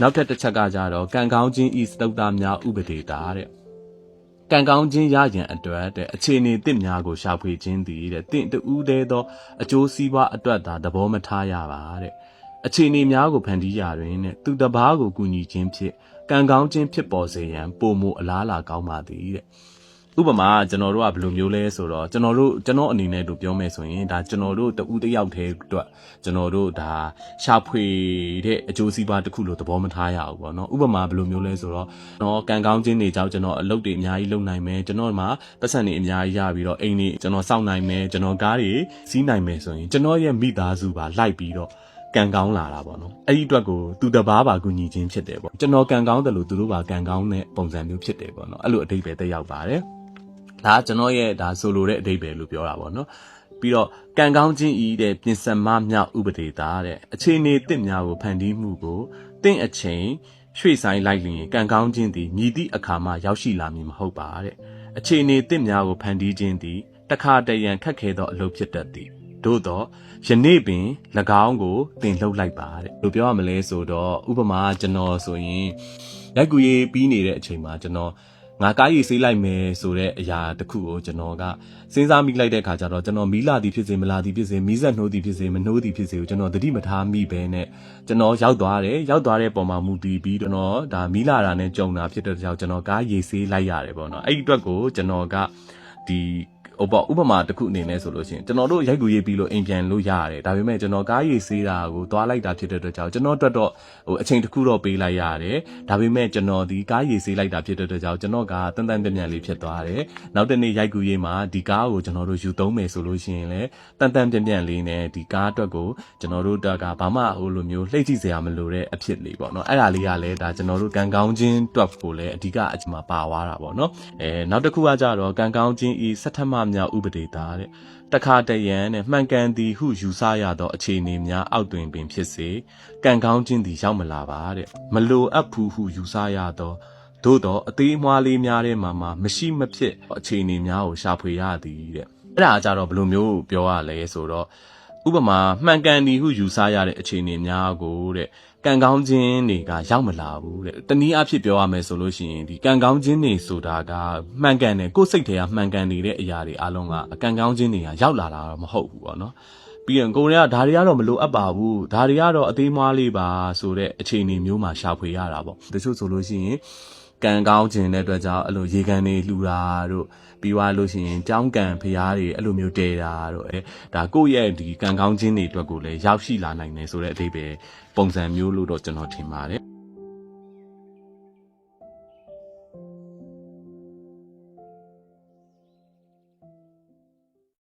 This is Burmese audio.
နောက်ထပ်တစ်ချက်ကကြတော့ကံကောင်းခြင်းဤစတုတ္တများဥပဒေတာတဲ့ကံကောင်းခြင်းရရင်အတွက်တဲ့အခြေအနေတစ်များကိုရှာဖွေခြင်းသည်တဲ့တင့်တူးသေးသောအကျိုးစီးပွားအတွက်သာသဘောမထားရပါတဲ့အခြေအနေများကိုဖန်တီးရာတွင်တဲ့သူတစ်ပါးကိုကူညီခြင်းဖြင့်ကံကောင်းခြင်းဖြစ်ပေါ်စေရန်ပုံမအလားအလာကောင်းပါသည်တဲ့ဥပမာကျွန်တော်တို့ကဘယ်လိုမျိုးလဲဆိုတော့ကျွန်တော်အနေနဲ့တို့ပြောမယ်ဆိုရင်ဒါကျွန်တော်တို့တူတယောက်တည်းအတွက်ကျွန်တော်တို့ဒါရှာဖွေတဲ့အကျိုးစီးပွားတစ်ခုလို့သဘောမထားရဘူးပေါ့နော်ဥပမာဘယ်လိုမျိုးလဲဆိုတော့ကျွန်တော်ကံကောင်းခြင်းတွေကြောင့်ကျွန်တော်အလုပ်တွေအများကြီးလုပ်နိုင်မယ်ကျွန်တော်မှာပတ်စံတွေအများကြီးရပြီးတော့အိမ်တွေကျွန်တော်စောင့်နိုင်မယ်ကျွန်တော်ကားတွေစီးနိုင်မယ်ဆိုရင်ကျွန်တော်ရဲ့မိသားစုပါလိုက်ပြီးတော့ကံကောင်းလာတာပေါ့နော်အဲ့ဒီအတွက်ကိုသူတစ်ပါးပါကူညီခြင်းဖြစ်တယ်ပေါ့ကျွန်တော်ကံကောင်းတယ်လို့သူတို့ပါကံကောင်းတဲ့ပုံစံမျိုးဖြစ်တယ်ပေါ့နော်အဲ့လိုအဓိပ္ပာယ်တက်ရောက်ပါတယ်ဒါကျွန်တော်ရဲ့ဒါဆိုလိုတဲ့အဓိပ္ပာယ်လို့ပြောတာပေါ့နော်ပြီးတော့ကံကောင်းခြင်းဤတဲ့ပြင်စမမြောက်ဥပဒေတာတဲ့အခြေအနေတစ်များကိုဖန်တီးမှုကိုတင့်အချိန်ရွှေ့ဆိုင်လိုက်လျင်ကံကောင်းခြင်းသည်မြည်သည့်အခါမှရောက်ရှိလာမည်မဟုတ်ပါတဲ့အခြေအနေတစ်များကိုဖန်တီးခြင်းသည်တခါတရံခက်ခဲသောအလုပ်ဖြစ်တတ်သည်သို့တော့ယနေ့ပင်၎င်းကိုတင်လှုပ်လိုက်ပါတဲ့ဘယ်လိုပြောရမလဲဆိုတော့ဥပမာကျွန်တော်ဆိုရင်ရိုက်ကူရေးပြီးနေတဲ့အချိန်မှာကျွန်တော်ငါကားရီဆေးလိုက်မယ်ဆိုတဲ့အရာတစ်ခုကိုကျွန်တော်ကစဉ်းစားမိလိုက်တဲ့ခါကျတော့ကျွန်တော်မီးလာသည်ဖြစ်စေမလာသည်ဖြစ်စေမီးဆက်နှိုးသည်ဖြစ်စေမနှိုးသည်ဖြစ်စေကိုကျွန်တော်သတိမထားမိပဲနဲ့ကျွန်တော်ရောက်သွားတဲ့ပုံမှာမူတည်ပြီးကျွန်တော်ဒါမီးလာတာနဲ့ကြုံတာဖြစ်တဲ့ကြောင့်ကျွန်တော်ကားရီဆေးလိုက်ရတယ်ပေါ့နော်အဲ့ဒီအတွက်ကိုကျွန်တော်ကဒီဥပမာတစ်ခုအနေနဲ့ဆိုလို့ရှိရင်ကျွန်တော်တို့ရိုက်ကူရေးပြီးလို့အိမ်ပြန်လို့ရတယ်ဒါပေမဲ့ကျွန်တော်ကားရေးဆေးတာကိုသွားလိုက်တာဖြစ်တဲ့အတွက်ကြောင့်ကျွန်တော်အတွက်တော့အချိန်တစ်ခုတော့ပေးလိုက်ရတယ်ဒါပေမဲ့ကျွန်တော်ဒီကားရေးဆေးလိုက်တာဖြစ်တဲ့အတွက်ကြောင့်ကျွန်တော်ကတန်တန်ပြန့်ပြန့်လေးဖြစ်သွားတယ်နောက်တစ်နေ့ရိုက်ကူရေးမှာဒီကားကိုကျွန်တော်တို့ယူသုံးမယ်ဆိုလို့ရှိရင်လည်းတန်တန်ပြန့်ပြန့်လေးနဲ့ဒီကားအတွက်ကိုကျွန်တော်တို့တက်ကဘာမှလိုမျိုးလှိမ့်ကြည့်စရာမလိုတဲ့အဖြစ်လေးပေါ့နော်အဲ့ဒါလေးကလည်းဒါကျွန်တော်တို့ကံကောင်းခြင်းတွက်ကိုလည်းအဓိကအချိန်မှာပါသွားတာပေါ့နော်နောက်တစ်ခုကကြတော့ကံကောင်းခြင်းဤဆက်ထမမြောက်ဥပဒေတာတဲ့တခါတရံနဲ့မှန်ကန်သည်ဟုယူဆရသောအခြေအနေများအောက်တွင်ပင်ဖြစ်စေကံကောင်းခြင်းသည်ရောက်မလာပါတဲ့မလိုအပ်ဘူးဟုယူဆရသောသို့တော့အသေးအမွှားလေးများထဲမှာမရှိမဖြစ်အခြေအနေများကိုရှာဖွေရသည်တဲ့အဲ့ဒါကြတော့ဘယ်လိုမျိုးပြောရလဲဆိုတော့ဥပမာမှန်ကန်သည်ဟုယူဆရတဲ့အခြေအနေများကိုတဲ့ကံကောင်းခြင်းတွေကရောက်မလာဘူးတဲ့တနည်းအားဖြင့်ပြောရမယ်ဆိုလို့ရှိရင်ဒီကံကောင်းခြင်းတွေဆိုတာကမှန်ကန်တယ်ကိုယ်စိတ်ထဲကမှန်ကန်နေတဲ့အရာတွေအားလုံးကကံကောင်းခြင်းတွေကရောက်လာတာတော့မဟုတ်ဘူးပေါ့နော်ပြီးရင်ကိုယ်ကဒါတွေကတော့မလိုအပ်ပါဘူးဒါတွေကတော့အသေးမွှားလေးပါဆိုတဲ့အခြေအနေမျိုးမှာရှာဖွေရတာပေါ့တချို့ဆိုလို့ရှိရင်ကံကောင်းခြင်းတဲ့အတွက်ကြောင့်အဲ့လိုရေကန်တွေလှူတာတို့ပြီးသွားလို့ရှိရင်ကြောင်းကံဖျားတွေအဲ့လိုမျိုးတဲတာတို့ဒါကိုယ့်ရဲ့ဒီကံကောင်းခြင်းတွေအတွက်ကိုလည်းရောက်ရှိလာနိုင်တယ်ဆိုတဲ့အဓိပ္ပာယ်ပုံစံမျိုးလို့တော့ကျွန်တော်ထင်ပါတယ်